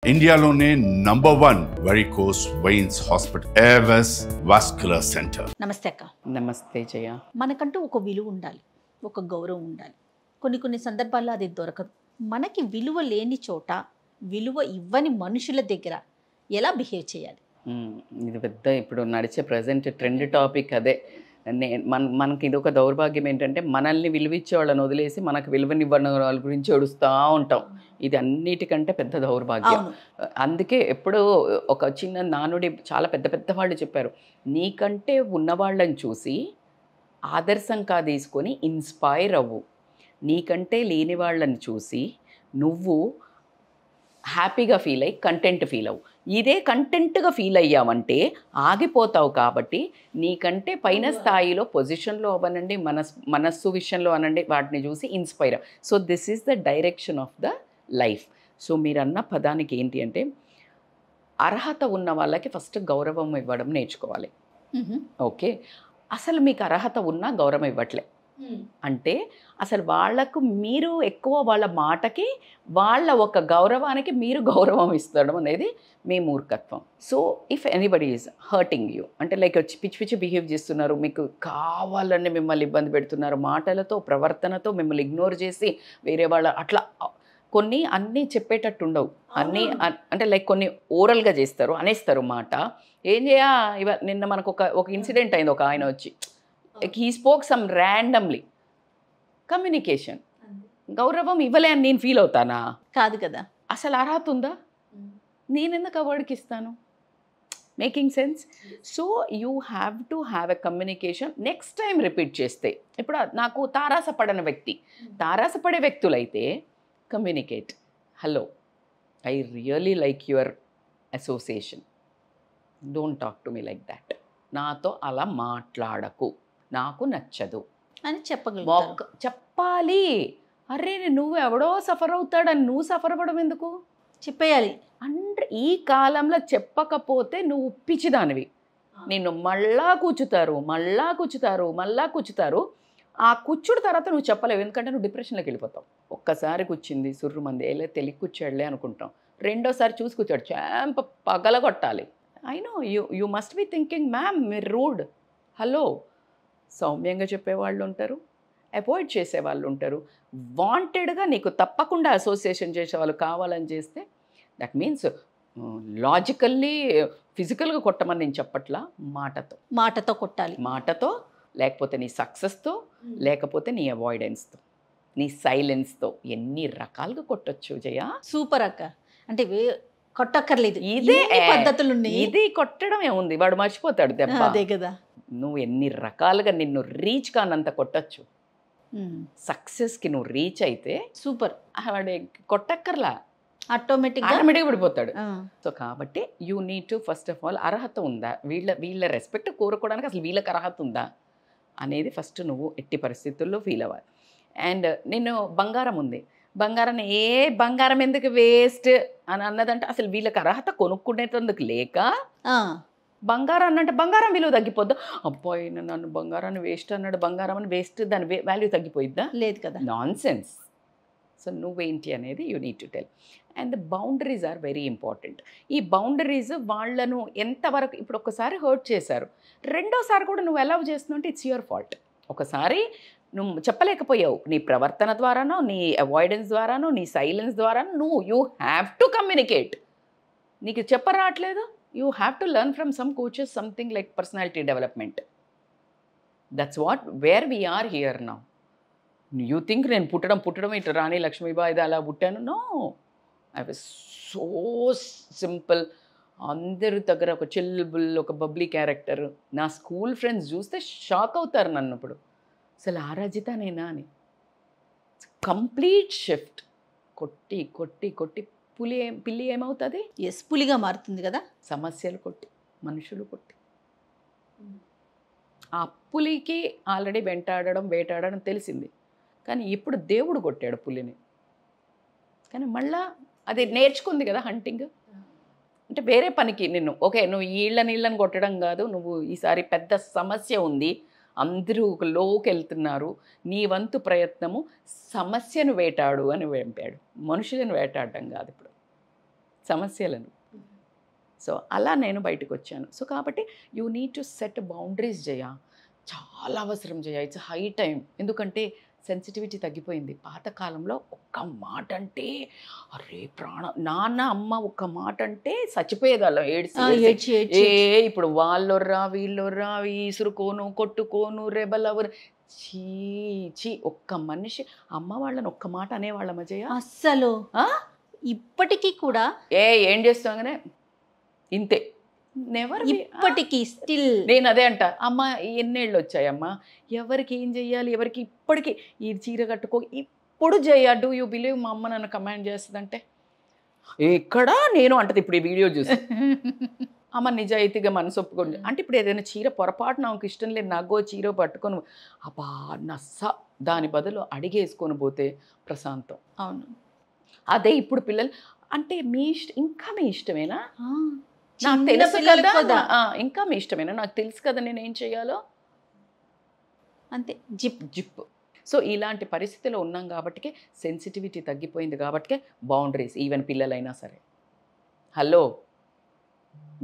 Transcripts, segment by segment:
ఇండియాలోనే #1 varicose veins hospital Avis vascular centre. నమస్తే అక్క. నమస్తే జయ. మనకంటూ ఒక విలువ ఉండాలి, ఒక గౌరవం ఉండాలి. కొన్ని సందర్భాల్లో అది దొరకదు. మనకి విలువ లేని చోట, విలువ ఇవ్వని మనుషుల దగ్గర ఎలా బిహేవ్ చేయాలి? ఇది పెద్ద ఇప్పుడు నడిచే ప్రజెంట్ ట్రెండ్ టాపిక్ అదే. మనకి ఇది ఒక దౌర్భాగ్యం ఏంటంటే, మనల్ని విలువిచ్చే వాళ్ళని వదిలేసి మనకు విలువనివ్వని వాళ్ళ గురించి ఏడుస్తూ ఉంటాం. ఇది అన్నిటికంటే పెద్ద దౌర్భాగ్యం. అందుకే ఎప్పుడో ఒక చిన్న నానుడి చాలా పెద్ద పెద్ద వాళ్ళు చెప్పారు, నీకంటే ఉన్నవాళ్ళని చూసి ఆదర్శంగా తీసుకొని ఇన్స్పైర్ అవ్వు, నీకంటే లేని వాళ్ళని చూసి నువ్వు హ్యాపీగా ఫీల్ అయ్యి కంటెంట్ ఫీల్ అవ్వు. ఇదే కంటెంట్గా ఫీల్ అయ్యావంటే ఆగిపోతావు. కాబట్టి నీకంటే పైన స్థాయిలో పొజిషన్లో అవ్వనండి, మనస్సు విషయంలో అనండి, వాటిని చూసి inspire. So this is the direction of the life. So మీరు అన్న పదానికి ఏంటి అంటే, అర్హత ఉన్న వాళ్ళకి ఫస్ట్ గౌరవం ఇవ్వడం నేర్చుకోవాలి. ఓకే, అసలు మీకు అర్హత ఉన్నా గౌరవం ఇవ్వట్లే అంటే అసలు వాళ్లకు మీరు ఎక్కువ వాళ్ళ మాటకి, వాళ్ళ ఒక గౌరవానికి మీరు గౌరవం ఇస్తడం అనేది మీ మూర్ఖత్వం. So if anybody is hurting you, అంటే లైక్ పిచ్చి పిచ్చి బిహేవ్ చేస్తున్నారు, మీకు కావాలని మిమ్మల్ని ఇబ్బంది పెడుతున్నారు, మాటలతో ప్రవర్తనతో మిమ్మల్ని ఇగ్నోర్ చేసి వేరే వాళ్ళ అట్లా కొన్ని అన్నీ చెప్పేటట్టు ఉండవు. అన్నీ అంటే లైక్ కొన్ని ఓరల్గా చేస్తారు, అనేస్తారు మాట. ఏం చేయ నిన్న మనకు ఒక ఇన్సిడెంట్ అయింది. ఒక ఆయన వచ్చి he spoke some randomly. Communication గౌరవం ఇవ్వలే అని నేను ఫీల్ అవుతానా? కాదు కదా. అసలు అర్హత ఉందా? నేను ఎందుకు అవార్డుకి ఇస్తాను? Making sense. So you have to have a communication. Next time repeat చేస్తే, ఇప్పుడు నాకు తారాసపడని వ్యక్తి, తారాసపడే వ్యక్తులైతే communicate. Hello, I really like your association, don't talk to me like that. నాతో అలా మాట్లాడకు, నాకు నచ్చదు అని చెప్పాలి. అరే నువ్వు ఎవడో సఫర్ అవుతాడని నువ్వు సఫర్ అవ్వడం ఎందుకు? చెప్పేయాలి. అంటే ఈ కాలంలో చెప్పకపోతే నువ్వు పిచ్చిదానివి. నిన్ను మళ్ళా కూర్చుతారు. ఆ కూర్చుడు తర్వాత నువ్వు చెప్పలేవు, ఎందుకంటే నువ్వు డిప్రెషన్లోకి వెళ్ళిపోతావు. ఒక్కసారి కూర్చుంది సుర్రు మంది ఏలే తెలియ కూర్చోడలే అనుకుంటాం. రెండోసారి చూసి కూర్చోడు, చాంప పగలగొట్టాలి. I know you must be thinking, ma'am మీరు రూడ్. హలో, సౌమ్యంగా చెప్పేవాళ్ళు ఉంటారు, అవాయిడ్ చేసేవాళ్ళు ఉంటారు. వాంటెడ్గా నీకు తప్పకుండా అసోసియేషన్ చేసేవాళ్ళు కావాలని చేస్తే దట్ మీన్స్ లాజికల్లీ ఫిజికల్గా కొట్టమని నేను చెప్పట్లా, మాటతో కొట్టాలి. మాటతో, లేకపోతే నీ సక్సెస్తో, లేకపోతే నీ అవాయిడెన్స్తో, నీ సైలెన్స్తో ఎన్ని రకాలుగా కొట్టచ్చు జయ. సూపర్ అక్క. అంటే కొట్టక్కర్లేదు, ఇదే పద్ధతులు. ఇది కొట్టడం ఏముంది, వాడు మర్చిపోతాడు దెబ్బ. అదే కదా. నువ్వు ఎన్ని రకాలుగా నిన్ను రీచ్ కానంత కొట్టచ్చు. సక్సెస్కి నువ్వు రీచ్ అయితే సూపర్, వాడు కొట్టక్కర్లా, ఆటోమేటిక్గా పడిపోతాడు. సో కాబట్టి you need to first of all అర్హత ఉందా, వీళ్ళ రెస్పెక్ట్ కోరుకోవడానికి అసలు వీళ్ళకి అర్హత ఉందా అనేది ఫస్ట్ నువ్వు ఎట్టి పరిస్థితుల్లో ఫీల్ అవ్వాలి. అండ్ నేను బంగారం ఉంది, బంగారాన్ని బంగారం ఎందుకు వేస్ట్ అని అన్నదంటే అసలు వీళ్ళకి అర్హత కొనుక్కునేందుకు లేక బంగారం అంటే బంగారం విలువ తగ్గిపోద్దా? అబ్బాయి నన్ను బంగారాన్ని వేస్ట్ అన్నాడు, బంగారం అని వేస్ట్, దాని వాల్యూ తగ్గిపోయిద్దా? లేదు కదా. Non sense. సో నువ్వేంటి అనేది you need to tell. And the boundaries are very important. ఈ బౌండరీస్ వాళ్ళను ఎంతవరకు, ఇప్పుడు ఒకసారి హర్ట్ చేశారు, రెండోసారి కూడా నువ్వు అలౌ చేస్తున్నావు అంటే ఇట్స్ యువర్ ఫాల్ట్. ఒకసారి నువ్వు చెప్పలేకపోయావు, నీ ప్రవర్తన ద్వారానో, నీ అవాయిడెన్స్ ద్వారానో, నీ సైలెన్స్ ద్వారానో యూ హ్యావ్ టు కమ్యూనికేట్. నీకు చెప్పరాట్లేదు, you have to learn from some coaches something like personality development. That's where we are here now. You think నేను పుట్టడం ఇటు రాణి లక్ష్మీబాయి అలా పుట్టాను? No, I was so simple. అందరి దగ్గర ఒక చిల్బుల్, ఒక బబ్లీ క్యారెక్టర్. నా స్కూల్ ఫ్రెండ్స్ చూస్తే షాక్ అవుతారు నన్ను. ఇప్పుడు అసలు ఆరాజితానేనా అని. Complete shift. కొట్టి పిల్లి ఏమవుతుంది? పులిగా మారుతుంది కదా. సమస్యలు కొట్టి, మనుషులు కొట్టి. ఆ పులికి ఆల్రెడీ వేటాడడం తెలిసింది, కానీ ఇప్పుడు దేవుడు కొట్టాడు పులిని. కానీ మళ్ళా అది నేర్చుకుంది కదా హంటింగ్. అంటే వేరే పనికి నిన్ను, ఓకే నువ్వు నీళ్ళని కొట్టడం కాదు, నువ్వు ఈసారి పెద్ద సమస్య ఉంది, అందరూ ఒక లోకి వెళ్తున్నారు, నీ వంతు ప్రయత్నము సమస్యను వేటాడు అని వేంపాడు, మనుషులను వేటాడడం కాదు. ఇప్పుడు సమస్యలను. సో అలా నేను బయటకు వచ్చాను. సో కాబట్టి you need to set boundaries Jaya, చాలా అవసరం జయ. It's high time. ఎందుకంటే సెన్సిటివిటీ తగ్గిపోయింది. పాతకాలంలో ఒక్క మాట అంటే అరే ప్రాణం, నాన్న అమ్మ ఒక్క మాట అంటే చచ్చిపోయేదాళ్ళం ఏడ్చి. ఇప్పుడు వాళ్ళొర్రా వీళ్ళొర్రా ఈసురుకోను కొట్టుకోను రెబలవరు చీ ఒక్క మనిషి అమ్మ వాళ్ళని ఒక్క మాట అనేవాళ్ళ అజయ అస్సలు. ఇప్పటికీ కూడా ఏం చేస్తాగానే ఇంతే. నెవర్. ఇప్పటికీ స్టిల్ నేను అదే అంట, అమ్మ ఎన్నేళ్ళు వచ్చాయమ్మా, ఎవరికి ఏం చెయ్యాలి, ఎవరికి ఇప్పటికీ ఈ చీర కట్టుకో ఇప్పుడు చెయ్య. డూ యూ బిలీవ్ మా అమ్మ నన్ను కమాండ్ చేస్తుందంటే ఎక్కడా నేను అంటది. ఇప్పుడు ఈ వీడియో చూసి అమ్మ నిజాయితీగా మనసు ఒప్పుకోండి అంటే ఇప్పుడు ఏదైనా చీర పొరపాటు నాకు ఇష్టం లేదు, నాగో చీర పట్టుకొని అబ్బా నస్స, దాని బదులు అడిగేసుకొని పోతే ప్రశాంతం. అవును. అదే ఇప్పుడు పిల్లలు అంటే మీ ఇంకా మీ ఇష్టమేనా, నాకు చిన్న తెలుసు పిల్లలకు కదా, కదా. ఇంకా మీ ఇష్టమేనా, నాకు తెలుసు కదా నేను ఏం చేయాలో, అంతే జిప్. జిప్. సో ఇలాంటి పరిస్థితిలో ఉన్నాం కాబట్టి సెన్సిటివిటీ తగ్గిపోయింది కాబట్టి బౌండరీస్. ఈవెన్ పిల్లలైనా సరే, హలో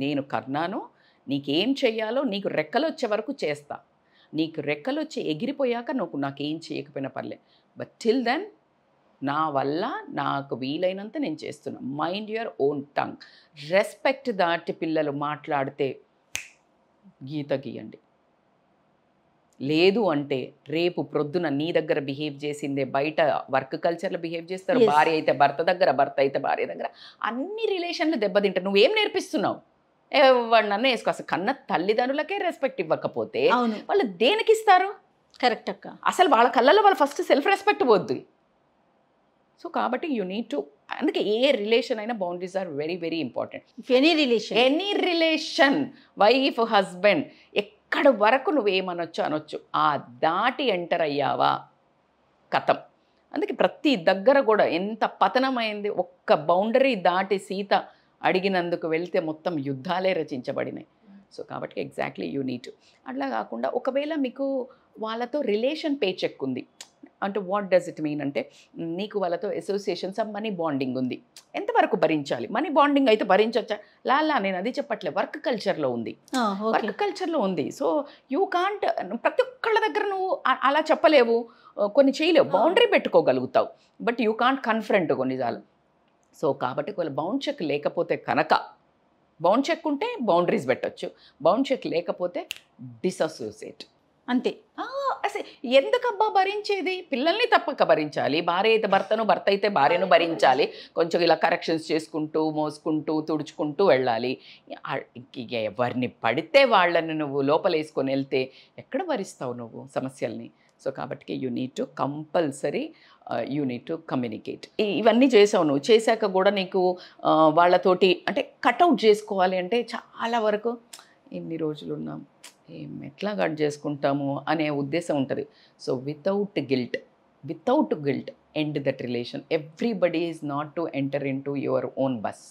నేను కర్ణాను, నీకేం చెయ్యాలో నీకు రెక్కలు వచ్చే వరకు చేస్తా, నీకు రెక్కలు వచ్చి ఎగిరిపోయాక నువ్వు నాకేం చేయకపోయినా పర్లే, బట్ టిల్ దెన్ నా వల్ల నాకు వీలైనంత నేను చేస్తున్నా. Mind your own tongue. Respect దాటి పిల్లలు మాట్లాడితే గీత గీయండి. లేదు అంటే రేపు ప్రొద్దున నీ దగ్గర బిహేవ్ చేసిందే బయట వర్క్ కల్చర్లో బిహేవ్ చేస్తారు. భార్య అయితే భర్త దగ్గర, భర్త అయితే భార్య దగ్గర, అన్ని రిలేషన్లు దెబ్బతింటారు. నువ్వేం నేర్పిస్తున్నావు? ఎవరినన్నా వేసుకో. అసలు కన్న తల్లిదండ్రులకే రెస్పెక్ట్ ఇవ్వకపోతే వాళ్ళు దేనికి ఇస్తారు? కరెక్ట్ అక్క. అసలు వాళ్ళ కళ్ళలో వాళ్ళు ఫస్ట్ సెల్ఫ్ రెస్పెక్ట్ పోద్ది. సో కాబట్టి యూ నీడ్ టు, అందుకే ఏ రిలేషన్ అయినా boundaries are very very important. Any relation wife husband ఎక్కడ వరకు నువ్వేమనొచ్చు అనొచ్చు, ఆ దాటి ఎంటర్ అయ్యావా కథం. అందుకే ప్రతి దగ్గర కూడా ఎంత పతనమైంది, ఒక్క బౌండరీ దాటి సీత అడిగినందుకు వెళ్తే మొత్తం యుద్ధాలే రచించబడినాయి. సో కాబట్టి ఎగ్జాక్ట్లీ యూ నీడ్ టు. అట్లా కాకుండా ఒకవేళ మీకు వాళ్ళతో రిలేషన్ పేచెక్ ఉంది అంటే వాట్ డస్ ఇట్ మీన్ అంటే నీకు వాళ్ళతో అసోసియేషన్స్ ఆఫ్ మనీ బాండింగ్ ఉంది, ఎంతవరకు భరించాలి? మనీ బాండింగ్ అయితే భరించవచ్చా? లాలా నేను అది చెప్పట్లే, వర్క్ కల్చర్లో ఉంది, వర్క్ కల్చర్లో ఉంది. సో యూ కాంట్ ప్రతి ఒక్కళ్ళ దగ్గర నువ్వు అలా చెప్పలేవు, కొన్ని చేయలేవు, బౌండరీ పెట్టుకోగలుగుతావు, బట్ యూ కాంట్ కన్ఫ్రంట్ కొన్నిసార్లు. సో కాబట్టి ఒకవేళ బౌండ్ చెక్ లేకపోతే కనుక, బౌండ్ చెక్ ఉంటే బౌండరీస్ పెట్టచ్చు, బౌండ్ చెక్ లేకపోతే డిసోసియేట్ అంతే. అసలు ఎందుకబ్బా భరించేది? పిల్లల్ని తప్పక భరించాలి, భార్య అయితే భర్తను, భర్త అయితే భార్యను భరించాలి, కొంచెం ఇలా కరెక్షన్స్ చేసుకుంటూ మోసుకుంటూ తుడుచుకుంటూ వెళ్ళాలి. ఎవరిని పడితే వాళ్ళని నువ్వు లోపలేసుకొని వెళ్తే ఎక్కడ భరిస్తావు నువ్వు సమస్యల్ని? సో కాబట్టి you need to compulsory you need to communicate. ఇవన్నీ చేసావు నువ్వు, చేశాక కూడా నీకు వాళ్ళతోటి అంటే కట్అవుట్ చేసుకోవాలి అంటే చాలా వరకు ఎన్ని రోజులు ఉన్నాం, ఎట్లా కట్ చేసుకుంటాము అనే ఉద్దేశం ఉంటుంది. So without guilt end that relation. Everybody is not to enter in to your own bus.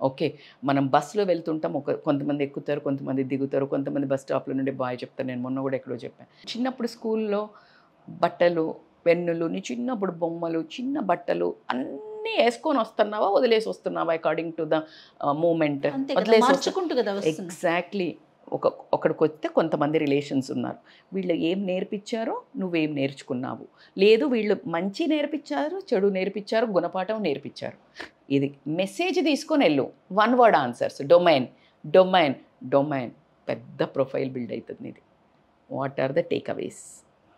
Okay, మనం బస్సులో వెళ్తుంటాం, కొంతమంది ఎక్కుతారు, కొంతమంది దిగుతారు, కొంతమంది బస్ స్టాప్లో నుండి బాయ్ చెప్తారు. నేను మొన్న కూడా ఎక్కడో చెప్పాను, చిన్నప్పుడు స్కూల్లో బట్టలు, పెన్నులు, నీ చిన్నప్పుడు బొమ్మలు, చిన్న బట్టలు అన్నీ వేసుకొని వస్తున్నావా, వదిలేసి వస్తున్నావా అకార్డింగ్ టు ద మూమెంట్, వదిలేసి. ఎగ్జాక్ట్లీ. ఒకడికి వస్తే కొంతమంది రిలేషన్స్ ఉన్నారు, వీళ్ళు ఏం నేర్పించారో నువ్వేం నేర్చుకున్నావు, లేదు వీళ్ళు మంచి నేర్పించారు, చెడు నేర్పించారు, గుణపాఠం నేర్పించారు. ఇది మెసేజ్ తీసుకొని వెళ్ళు. వన్ వర్డ్ ఆన్సర్స్, డొమైన్ పెద్ద ప్రొఫైల్ బిల్డ్ అవుతుంది. ఇది what are the takeaways?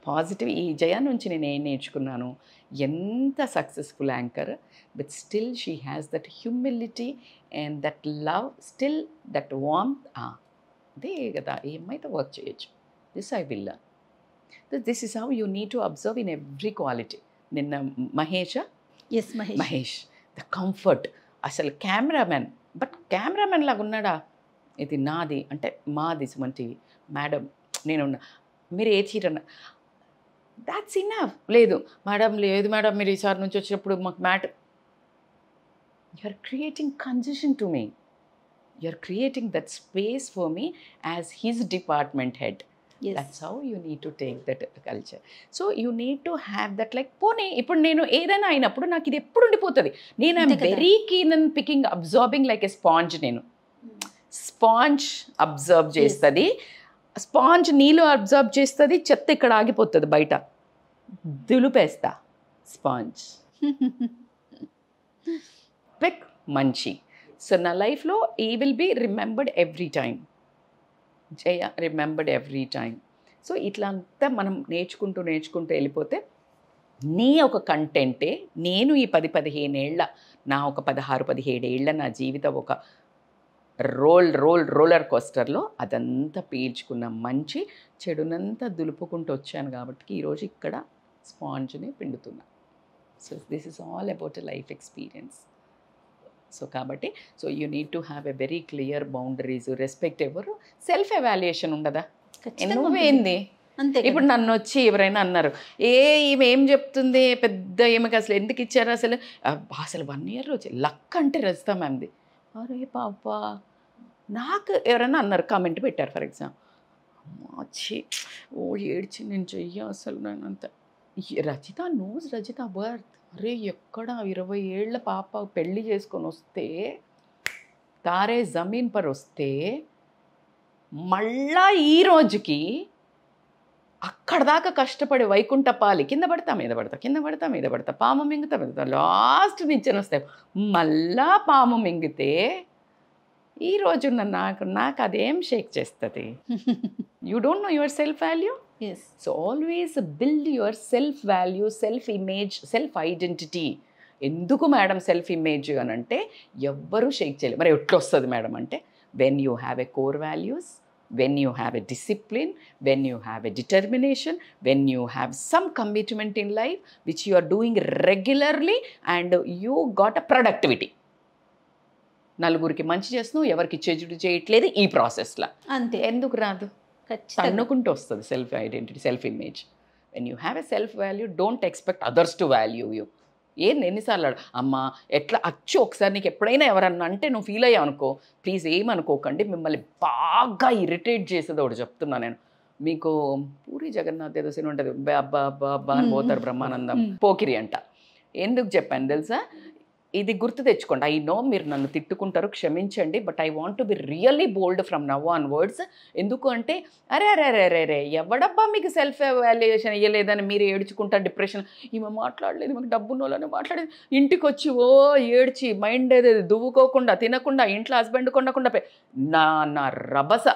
Positive. ఈ జయ నుంచి నేను ఏం నేర్చుకున్నాను, ఎంత successful anchor, but still she has that humility and that love, still that warmth. అదే కదా, ఏమైతే వర్క్ చేయొచ్చు. This I will learn. This is how you need to observe in every quality. నిన్న మహేష్ ద కంఫర్ట్, అసలు cameraman, but cameraman లాగా ఉన్నాడా? ఇది నాది అంటే మాది సుమంటి మేడం, నేనున్నా, మీరు ఏ చీరన్నా దాట్స్ ఇనఫ్. లేదు మేడం, లేదు మేడం, మీరు ఈసారి నుంచి వచ్చినప్పుడు మాకు matter. You are creating concession to me. You're creating that space for me as his department head. Yes. That's how you need to take that culture. So you need to have that like పోనీ ఇప్పుడు నేను ఏదైనా అయినప్పుడు నాకు ఇది ఎప్పుడు ఉండిపోతుంది. నేను ఐఎమ్ అంతే కదా. Very keen and picking observing like a sponge. నేను స్పాంజ్ అబ్జర్వ్ చేస్తుంది, స్పాంజ్ నీళ్ళు అబ్జర్వ్ చేస్తుంది, చెత్త ఇక్కడ ఆగిపోతుంది, బయట దులిపేస్తా స్పాంజ్. పిక్ మంచి. సో నా లైఫ్లో ఈ will be remembered every time. Jaya remembered every time. So ఇట్లా అంతా మనం నేర్చుకుంటూ వెళ్ళిపోతే నీ ఒక కంటెంటే నేను ఈ 10-15 ఏళ్ళ నా ఒక 16-17 ఏళ్ళ నా జీవితం ఒక రోలర్ కోస్టర్లో అదంతా పీల్చుకున్న మంచి చెడునంతా దులుపుకుంటూ వచ్చాను కాబట్టి ఈరోజు ఇక్కడ స్పాంజ్ని పిండుతున్నా. So this is all about a life experience. So కాబట్టి so you need to have a very clear boundaries, respect. ఎవరు సెల్ఫ్ ఎవాల్యుయేషన్ ఉండదా? నువ్వేంది అంతే. ఇప్పుడు నన్ను వచ్చి ఎవరైనా అన్నారు, ఈమె ఏం చెప్తుంది పెద్ద, ఈమెకి అసలు ఎందుకు ఇచ్చారు అసలు 1 year వచ్చి లక్ అంటే రజితా మ్యామ్ది. అరే పాప, నాకు ఎవరైనా అన్నారు, కామెంట్ పెట్టారు ఫర్ ఎగ్జాంపుల్, వచ్చి ఏడ్చి నేను చెయ్య అసలు నేను అంత. Rajitha knows Rajitha worth. అరే ఎక్కడ 20 ఏళ్ళ పాప పెళ్ళి చేసుకొని వస్తే, తారే జమీన్ పర్ వస్తే, మళ్ళా ఈ రోజుకి అక్కడ దాకా కష్టపడి వైకుంఠపాలి కింద పడతా మీద పడతా పాము మింగుతా లాస్ట్ నుంచి వస్తాయి, మళ్ళా పాము మింగితే ఈరోజు నాకు అదేం షేక్ చేస్తుంది. You don't know your self value. Yes. So always build your self value, self image, self identity. ఎందుకు మేడం సెల్ఫ్ ఇమేజ్ అని అంటే ఎవ్వరూ షేక్ చేయలేదు. మరి ఎట్లా వస్తుంది మేడం అంటే, when you have a core values, when you have a discipline, when you have a determination, when you have some commitment in life which you are doing regularly and you got a productivity. నలుగురికి మంచి చేస్తున్నావు, ఎవరికి చెడు చేయట్లేదు ఈ ప్రాసెస్లో. అంతే. ఎందుకు రాదు? తన్నుకుంటూ వస్తుంది self identity, self image. When you have a self value, don't expect others to value you. ఎన్నిసార్లు అమ్మా ఎట్లా అచ్చు ఒకసారి నీకు ఎప్పుడైనా ఎవరన్నా అంటే నువ్వు ఫీల్ అయ్యావు అనుకో, ప్లీజ్ ఏమనుకోకండి, మిమ్మల్ని బాగా ఇరిటేట్ చేసేది ఒకటి చెప్తున్నా నేను మీకు. పూరి జగన్నాథ్ ఏదో సినిమా ఉంటుంది, అబ్బా అబ్బా అబ్బా అని పోతారు బ్రహ్మానందం, పోకిరి అంట. ఎందుకు చెప్పాను తెలుసా? ఇది గుర్తు తెచ్చుకోండి. ఐ నో మీరు నన్ను తిట్టుకుంటారు, క్షమించండి, but I want to be really bold from now on words. ఎందుకు అంటే అరే ఎవడబ్బా మీకు సెల్ఫ్ వాల్యుయేషన్ ఇవ్వలేదని మీరు ఏడ్చుకుంటారు, డిప్రెషన్, ఈమె మాట్లాడలేదు, మాకు డబ్బున్న వాళ్ళని మాట్లాడేది, ఇంటికి వచ్చి ఏడ్చి మైండ్ ఏదేది దువ్వుకోకుండా తినకుండా ఇంట్లో హస్బెండ్ కొనకుండా నా రభస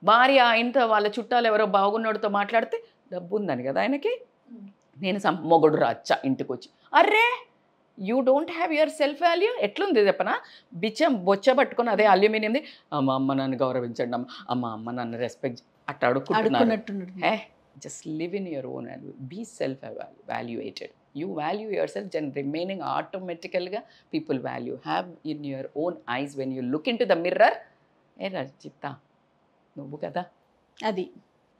భార్య ఇంట్లో వాళ్ళ చుట్టాలు ఎవరో బాగున్నోడితో మాట్లాడితే డబ్బు ఉందని కదా ఆయనకి, నేను మొగుడు రాచ్చా ఇంటికి వచ్చి, array you don't have your self value. ఎట్లుంది చెప్పనా? బొచ్చ పట్టుకొని అదే అల్యూమినియంది, అమ్మ నన్ను గౌరవించండి, అమ్మ నన్ను రెస్పెక్ట్ అట్లా అడుగుతున్నారు. Just live in your own value, be self valuated. You value your self and remaining ఆటోమేటికల్గా people value. Have in your own eyes when you look in to the mirror, ఏ రచిత నువ్వు కదా అది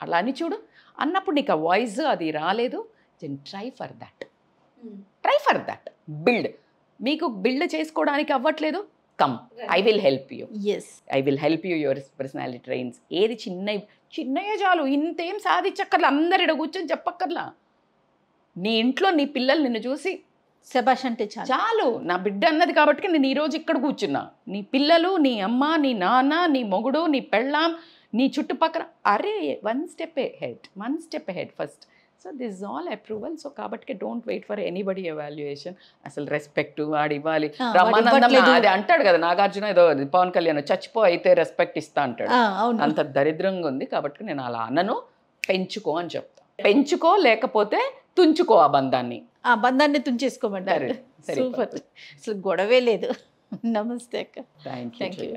అలా అని చూడు అన్నప్పుడు నీకు ఆ వాయిస్ అది రాలేదు, then try for that build. మీకు బిల్డ్ చేసుకోవడానికి అవ్వట్లేదు, come I will help you. I will help you your personality trains. ఏది చిన్నయే చాలు, ఇంతేం సాధించక్కర్లా, అందరిడ కూర్చొని చెప్పక్కర్లా. నీ ఇంట్లో నీ పిల్లలు నిన్ను చూసి శబాష్ అంటే చాలు, నా బిడ్డ అన్నది కాబట్టి నేను ఈరోజు ఇక్కడ కూర్చున్నా. నీ పిల్లలు, నీ అమ్మ, నీ నాన్న, నీ మొగుడు, నీ పెళ్ళాం, నీ చుట్టుపక్కల, అరే one step head first. So this all approval. So కాబట్టి don't wait for anybody evaluation. అసలు రెస్పెక్ట్ వాడు ఇవ్వాలి. బ్రహ్మానందం అది అంటాడు కదా, నాగార్జున ఏదో పవన్ కళ్యాణ్, చచ్చిపో అయితే రెస్పెక్ట్ ఇస్తా అంటాడు. అంత దరిద్రంగా ఉంది కాబట్టి నేను అలా అన్నను. పెంచుకో అని చెప్తా. పెంచుకో, లేకపోతే తుంచుకో ఆ బంధాన్ని తుంచేసుకోమంటారు. సూపర్, అసలు గొడవే లేదు. నమస్తే అక్క. Thank you.